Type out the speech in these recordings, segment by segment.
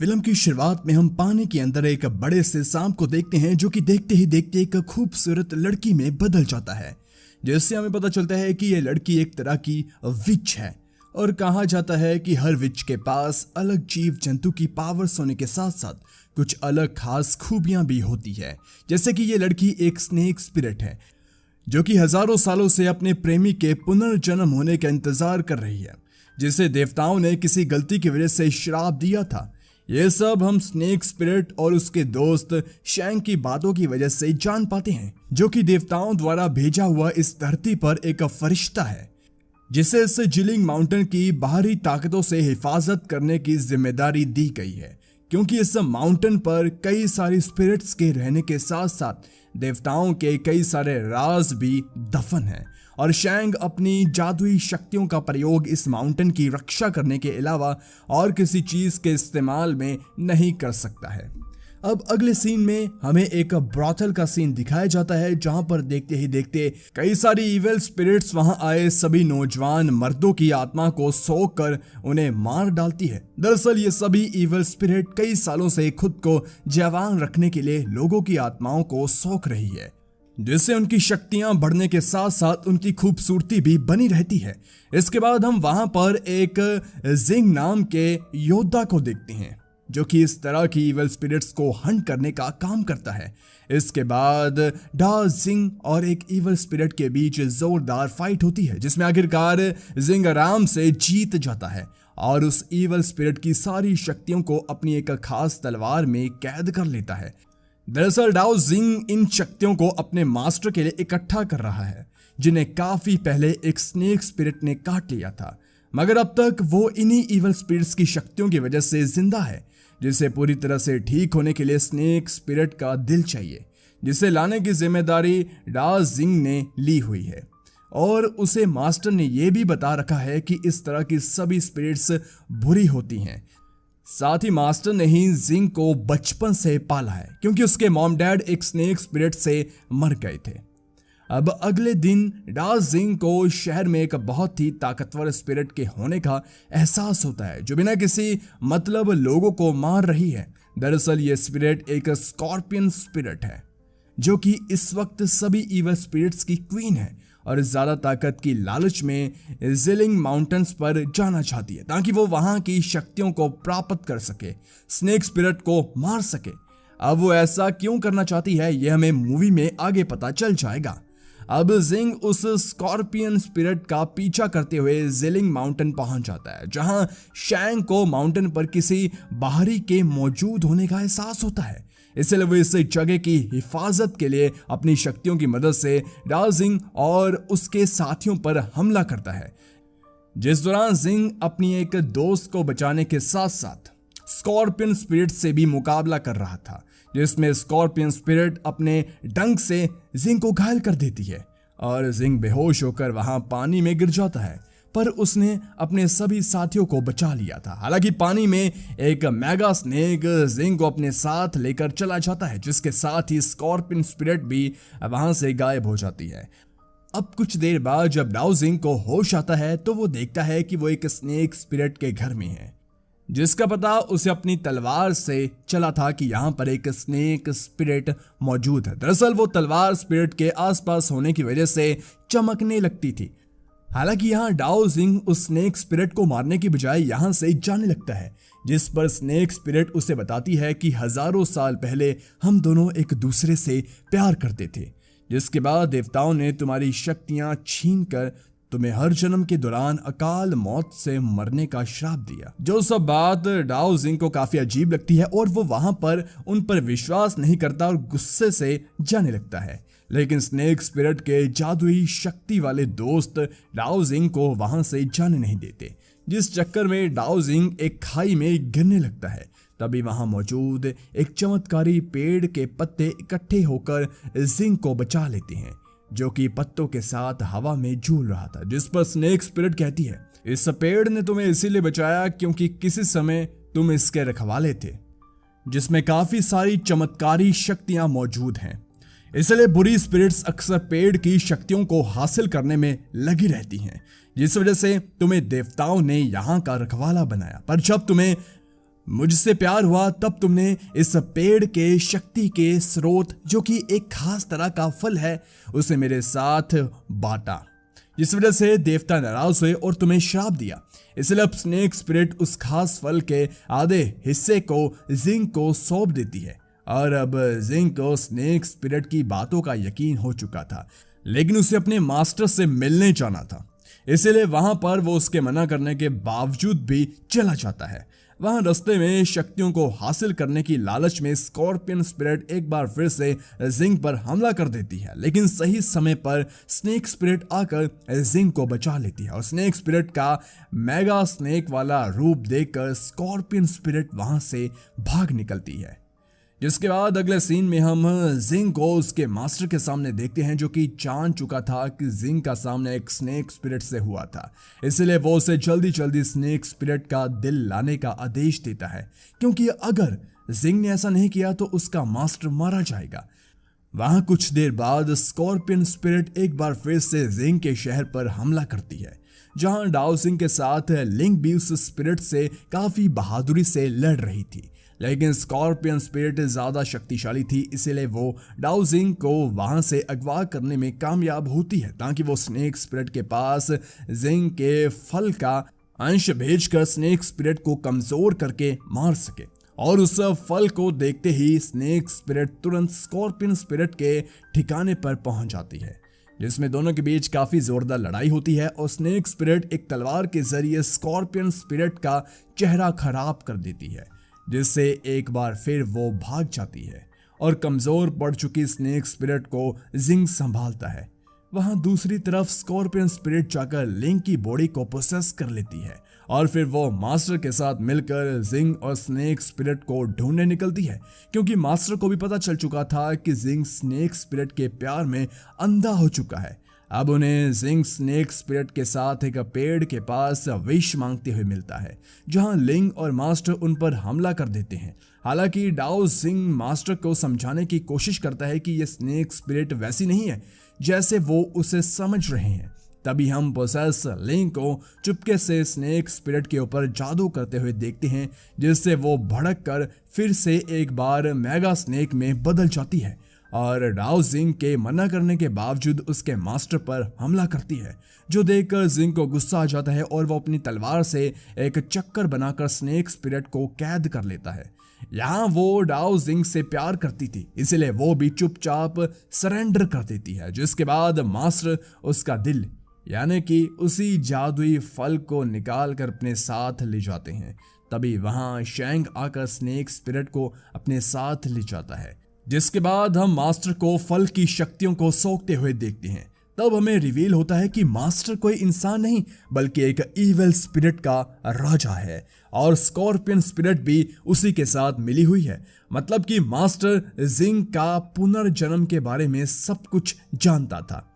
Film की शुरुआत में हम पानी के अंदर एक बड़े से सांप को देखते हैं जो कि देखते ही देखते एक खूबसूरत लड़की में बदल जाता है, जिससे हमें पता चलता है कि यह लड़की एक तरह की विच है। और कहा जाता है कि हर विच के पास अलग जीव जंतु की पावर्स होने के साथ साथ कुछ अलग खास खूबियां भी होती है। जैसे कि ये लड़की एक स्नेक स्पिरिट है जो कि हजारों सालों से अपने प्रेमी के पुनर्जन्म होने का इंतजार कर रही है, जिसे देवताओं ने किसी गलती की वजह से श्राप दिया था। ये सब हम स्नेक स्पिरिट और उसके दोस्त शैंग की बातों की वजह से जान पाते हैं, जो कि देवताओं द्वारा भेजा हुआ इस धरती पर एक फरिश्ता है, जिसे इस जिलिंग माउंटेन की बाहरी ताकतों से हिफाजत करने की जिम्मेदारी दी गई है। क्योंकि इस माउंटेन पर कई सारी स्पिरिट्स के रहने के साथ साथ देवताओं के कई सारे राज भी दफन हैं, और शैंग अपनी जादुई शक्तियों का प्रयोग इस माउंटेन की रक्षा करने के अलावा और किसी चीज के इस्तेमाल में नहीं कर सकता है। अब अगले सीन में हमें एक ब्रॉथल का सीन दिखाया जाता है, जहां पर देखते ही देखते कई सारी इविल स्पिरिट्स वहां आए सभी नौजवान मर्दों की आत्मा को सोख कर उन्हें मार डालती है। दरअसल ये सभी इविल स्पिरिट कई सालों से खुद को जवान रखने के लिए लोगों की आत्माओं को सोख रही है, जिससे उनकी शक्तियां बढ़ने के साथ साथ उनकी खूबसूरती भी बनी रहती है। इसके बाद हम वहां पर एक जिंग नाम के योद्धा को देखते हैं, जो कि इस तरह की इविल स्पिरिट्स को हंट करने का काम करता है। इसके बाद डा जिंग और एक इविल स्पिरिट के बीच जोरदार फाइट होती है, जिसमें आखिरकार जिंग आराम से जीत जाता है और उस इविल स्पिरिट की सारी शक्तियों को अपनी एक खास तलवार में कैद कर लेता है। दरअसल डाओ जिंग इन शक्तियों को अपने मास्टर के लिए इकट्ठा कर रहा है, जिन्हें काफी पहले एक स्नेक स्पिरिट ने काट लिया था, मगर अब तक वो इन्हीं इविल स्पिरिट्स की शक्तियों की वजह से जिंदा है, जिसे पूरी तरह से ठीक होने के लिए स्नेक स्पिरिट का दिल चाहिए, जिसे लाने की जिम्मेदारी डा जिंग ने ली हुई है। और उसे मास्टर ने यह भी बता रखा है कि इस तरह की सभी स्पिरिट्स बुरी होती हैं। साथ ही मास्टर ने ही जिंग को बचपन से पाला है, क्योंकि उसके मॉम डैड एक स्नेक स्पिरिट से मर गए थे। अब अगले दिन डा जिंग को शहर में एक बहुत ही ताकतवर स्पिरिट के होने का एहसास होता है, जो बिना किसी मतलब लोगों को मार रही है। दरअसल ये स्पिरिट एक स्कॉर्पियन स्पिरिट है, जो कि इस वक्त सभी इविल स्पिरिट्स की क्वीन है और ज्यादा ताकत की लालच में जिलिंग माउंटेन्स पर जाना चाहती है, ताकि वो वहां की शक्तियों को प्राप्त कर सके, स्नेक स्पिरिट को मार सके। अब वो ऐसा क्यों करना चाहती है, यह हमें मूवी में आगे पता चल जाएगा। अब जिंग उस स्कॉर्पियन स्पिरिट का पीछा करते हुए जिलिंग माउंटेन पहुंच जाता है, जहां शैंग को माउंटेन पर किसी बाहरी के मौजूद होने का एहसास होता है। इसलिए वो इस जगह की हिफाजत के लिए अपनी शक्तियों की मदद से डा जिंग और उसके साथियों पर हमला करता है, जिस दौरान जिंग अपनी एक दोस्त को बचाने के साथ साथ स्कॉर्पियन स्पिरिट से भी मुकाबला कर रहा था, जिसमें स्कॉर्पियन स्पिरिट अपने डंक से जिंग को घायल कर देती है और जिंग बेहोश होकर वहां पानी में गिर जाता है, पर उसने अपने सभी साथियों को बचा लिया था। हालांकि पानी में एक मेगा स्नेक जिंग को अपने साथ लेकर चला जाता है, जिसके साथ ही स्कॉर्पियन स्पिरिट भी वहां से गायब हो जाती है। अब कुछ देर बाद जब डाओ जिंग को होश आता है, तो वो देखता है कि वो एक स्नेक स्पिरिट के घर में है, जिसका पता उसे अपनी तलवार से चला था कि यहाँ पर एक स्नेक स्पिरिट मौजूद है। दरअसल वो तलवार स्पिरिट के आसपास होने की वजह से चमकने लगती थी। हालांकि यहाँ डाओ जिंग उस स्नेक स्पिरिट को मारने की बजाय यहाँ से जाने लगता है, जिस पर स्नेक स्पिरिट उसे बताती है कि हजारों साल पहले हम दोनों एक दूसरे से प्यार करते थे, जिसके बाद देवताओं ने तुम्हारी शक्तियां छीन कर तुम्हें हर जन्म के दौरान अकाल मौत से मरने का श्राप दिया। जो सब बात डाओ जिंग को काफी अजीब लगती है और वो वहां पर उन पर विश्वास नहीं करता और गुस्से से जाने लगता है। लेकिन स्नेक स्पिरिट के जादुई शक्ति वाले दोस्त डाओ जिंग को वहां से जाने नहीं देते, जिस चक्कर में डाओ जिंग एक खाई में गिरने लगता है। तभी वहां मौजूद एक चमत्कारी पेड़ के पत्ते इकट्ठे होकर जिंग को बचा लेते हैं, जो कि पत्तों के साथ हवा में झूल रहा था। जिस पर स्नेक स्पिरिट कहती है, इस पेड़ ने तुम्हें इसीलिए बचाया क्योंकि किसी समय तुम इसके रखवाले थे, जिसमें काफी सारी चमत्कारी शक्तियां मौजूद हैं। इसलिए बुरी स्पिरिट्स अक्सर पेड़ की शक्तियों को हासिल करने में लगी रहती हैं, जिस वजह से तुम्हें देवताओं ने यहाँ का रखवाला बनाया। पर जब तुम्हें मुझसे प्यार हुआ तब तुमने इस पेड़ के शक्ति के स्रोत, जो कि एक खास तरह का फल है, उसे मेरे साथ बांटा। इस वजह से देवता नाराज हुए और तुम्हें श्राप दिया। इसलिए अब स्नेक स्पिरिट उस खास फल के आधे हिस्से को जिंग को सौंप देती है। और अब जिंग को स्नेक स्पिरिट की बातों का यकीन हो चुका था, लेकिन उसे अपने मास्टर से मिलने जाना था। इसलिए वहां पर वो उसके मना करने के बावजूद भी चला जाता है। वहां रास्ते में शक्तियों को हासिल करने की लालच में स्कॉर्पियन स्पिरिट एक बार फिर से जिंग पर हमला कर देती है, लेकिन सही समय पर स्नेक स्पिरिट आकर जिंग को बचा लेती है और स्नेक स्पिरिट का मेगा स्नेक वाला रूप देखकर स्कॉर्पियन स्पिरिट वहां से भाग निकलती है। जिसके बाद अगले सीन में हम जिंग को उसके मास्टर के सामने देखते हैं, जो कि जान चुका था कि जिंग का सामना एक स्नेक स्पिरिट से हुआ था। इसलिए वो उसे जल्दी जल्दी स्नेक स्पिरिट का दिल लाने का आदेश देता है, क्योंकि अगर जिंग ने ऐसा नहीं किया तो उसका मास्टर मारा जाएगा। वहां कुछ देर बाद स्कॉर्पियन स्पिरिट एक बार फिर से जिंग के शहर पर हमला करती है, जहां डाओ जिंग के साथ लिंक भी उस स्पिरिट से काफी बहादुरी से लड़ रही थी। लेकिन स्कॉर्पियन स्पिरिट ज्यादा शक्तिशाली थी, इसीलिए वो डाओ जिंग को वहां से अगवा करने में कामयाब होती है, ताकि वो स्नेक स्पिरिट के पास जिंग के फल का अंश भेजकर स्नेक स्पिरिट को कमजोर करके मार सके। और उस फल को देखते ही स्नेक स्पिरिट तुरंत स्कॉर्पियन स्पिरिट के ठिकाने पर पहुंच जाती है, जिसमें दोनों के बीच काफी जोरदार लड़ाई होती है और स्नेक स्पिरिट एक तलवार के जरिए स्कॉर्पियन स्पिरिट का चेहरा खराब कर देती है, जिससे एक बार फिर वो भाग जाती है और कमजोर पड़ चुकी स्नेक स्पिरिट को जिंग संभालता है। वहां दूसरी तरफ स्कॉर्पियन स्पिरिट जाकर लिंक की बॉडी को प्रोसेस कर लेती है और फिर वो मास्टर के साथ मिलकर जिंग और स्नेक स्पिरिट को ढूंढने निकलती है, क्योंकि मास्टर को भी पता चल चुका था कि जिंग स्नेक स्पिरिट के प्यार में अंधा हो चुका है। अब उन्हें जिंग स्नेक स्पिरिट के साथ एक पेड़ के पास विश मांगते हुए मिलता है, जहां लिंग और मास्टर उन पर हमला कर देते हैं। हालांकि डाओ जिंग मास्टर को समझाने की कोशिश करता है कि यह स्नेक स्पिरिट वैसी नहीं है जैसे वो उसे समझ रहे हैं। तभी हम पोसेस लिंग को चुपके से स्नेक स्पिरिट के ऊपर जादू करते हुए देखते हैं, जिससे वो भड़क कर फिर से एक बार मेगा स्नेक में बदल जाती है और डाओ जिंग के मना करने के बावजूद उसके मास्टर पर हमला करती है, जो देखकर जिंग को गुस्सा आ जाता है और वो अपनी तलवार से एक चक्कर बनाकर स्नेक स्पिरिट को कैद कर लेता है। यहाँ वो डाओ जिंग से प्यार करती थी, इसलिए वो भी चुपचाप सरेंडर कर देती है, जिसके बाद मास्टर उसका दिल यानी कि उसी जादुई फल को निकाल कर अपने साथ ले जाते हैं। तभी वहां शैंग आकर स्नेक स्पिरिट को अपने साथ ले जाता है, जिसके बाद हम मास्टर को फल की शक्तियों को सोखते हुए देखते हैं। तब हमें रिवील होता है कि मास्टर कोई इंसान नहीं बल्कि एक इविल स्पिरिट का राजा है और स्कॉर्पियन स्पिरिट भी उसी के साथ मिली हुई है। मतलब कि मास्टर जिंग का पुनर्जन्म के बारे में सब कुछ जानता था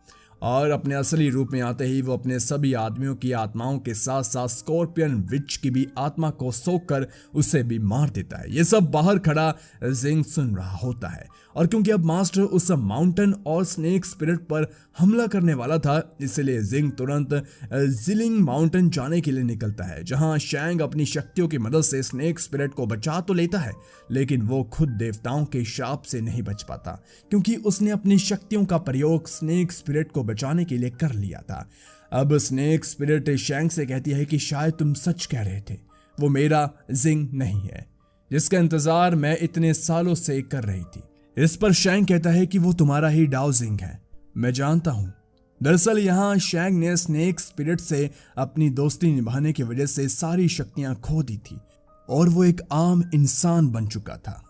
और अपने असली रूप में आते ही वो अपने सभी आदमियों की आत्माओं के साथ साथ स्कॉर्पियन विच की भी आत्मा को सोखकर उसे भी मार देता है। ये सब बाहर खड़ा जिंग सुन रहा होता है और क्योंकि अब मास्टर उस माउंटेन और स्नेक स्पिरिट पर हमला करने वाला था, इसलिए जिंग तुरंत जिलिंग माउंटेन जाने के लिए निकलता है, जहां शैंग अपनी शक्तियों की मदद से स्नेक स्पिरिट को बचा तो लेता है, लेकिन वो खुद देवताओं के शाप से नहीं बच पाता, क्योंकि उसने अपनी शक्तियों का प्रयोग स्नेक स्पिरिट को बचाने के लिए कर लिया था। अब स्नेक स्पिरिट शैंग से कहती है कि शायद तुम सच कह रहे थे, वो मेरा जिंग नहीं है जिसका इंतजार मैं इतने सालों से कर रही थी। इस पर शैंग कहता है कि वो तुम्हारा ही डाओ जिंग है, मैं जानता हूं। दरअसल यहाँ शैंग ने स्नेक स्पिरिट से अपनी दोस्ती निभाने की वजह से सारी शक्तियां खो दी थी और वो एक आम इंसान बन चुका था।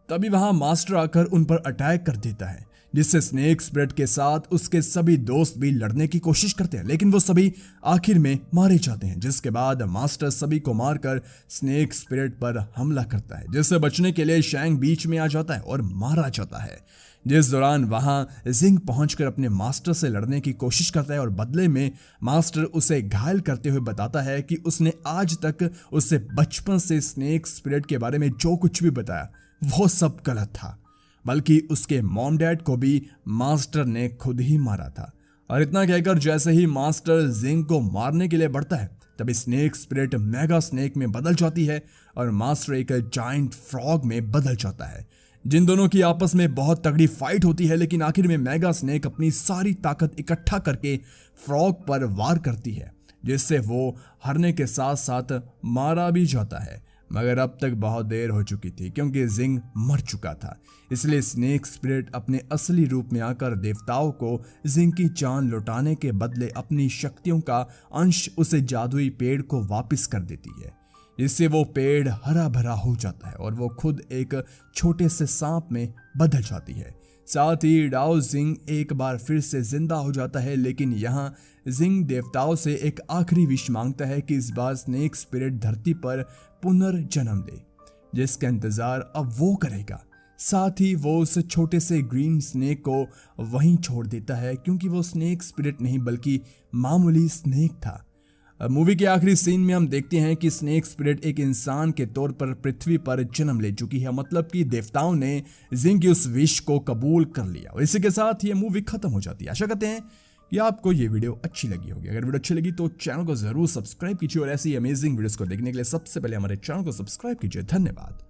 तभी वहां मास्टर आकर उन पर अटैक कर देता है, जिससे स्नेक स्पिरिट के साथ उसके सभी दोस्त भी लड़ने की कोशिश करते हैं, लेकिन वो सभी आखिर में मारे जाते हैं। जिसके बाद मास्टर सभी को मारकर स्नेक स्पिरिट पर हमला करता है, जिससे बचने के लिए शैंग बीच में आ जाता है और मारा जाता है। जिस दौरान वहां जिंग पहुंचकर अपने मास्टर से लड़ने की कोशिश करता है और बदले में मास्टर उसे घायल करते हुए बताता है कि उसने आज तक उससे बचपन से स्नेक स्पिरिट के बारे में जो कुछ भी बताया वो सब गलत था, बल्कि उसके मॉम डैड को भी मास्टर ने खुद ही मारा था। और इतना कहकर जैसे ही मास्टर जिंग को मारने के लिए बढ़ता है, तब स्नेक स्पिरिट मेगा स्नेक में बदल जाती है और मास्टर एक जायंट फ्रॉग में बदल जाता है। जिन दोनों की आपस में बहुत तगड़ी फाइट होती है, लेकिन आखिर में मेगा स्नेक अपनी सारी ताकत इकट्ठा करके फ्रॉग पर वार करती है, जिससे वो हारने के साथ साथ मारा भी जाता है। मगर अब तक बहुत देर हो चुकी थी क्योंकि जिंग मर चुका था। इसलिए स्नेक स्पिरिट अपने असली रूप में आकर देवताओं को जिंग की जान लौटाने के बदले अपनी शक्तियों का अंश उसे जादुई पेड़ को वापस कर देती है। इससे वो पेड़ हरा भरा हो जाता है और वो खुद एक छोटे से सांप में बदल जाती है। साथ ही डाओ जिंग एक बार फिर से जिंदा हो जाता है, लेकिन यहाँ जिंग देवताओं से एक आखिरी विश मांगता है कि इस बार स्नेक स्पिरिट धरती पर पुनर्जन्म ले, जिसका इंतजार अब वो करेगा। साथ ही वो उस छोटे से ग्रीन स्नेक को वहीं छोड़ देता है क्योंकि वो स्नेक स्पिरिट नहीं बल्कि मामूली स्नेक था। मूवी के आखिरी सीन में हम देखते हैं कि स्नेक स्पिरिट एक इंसान के तौर पर पृथ्वी पर जन्म ले चुकी है, मतलब कि देवताओं ने जिंग की उस विश को कबूल कर लिया और इसी के साथ ये मूवी खत्म हो जाती है। आशा करते हैं कि आपको ये वीडियो अच्छी लगी होगी। अगर वीडियो अच्छी लगी तो चैनल को जरूर सब्सक्राइब कीजिए और ऐसी अमेजिंग वीडियोस को देखने के लिए सबसे पहले हमारे चैनल को सब्सक्राइब कीजिए। धन्यवाद।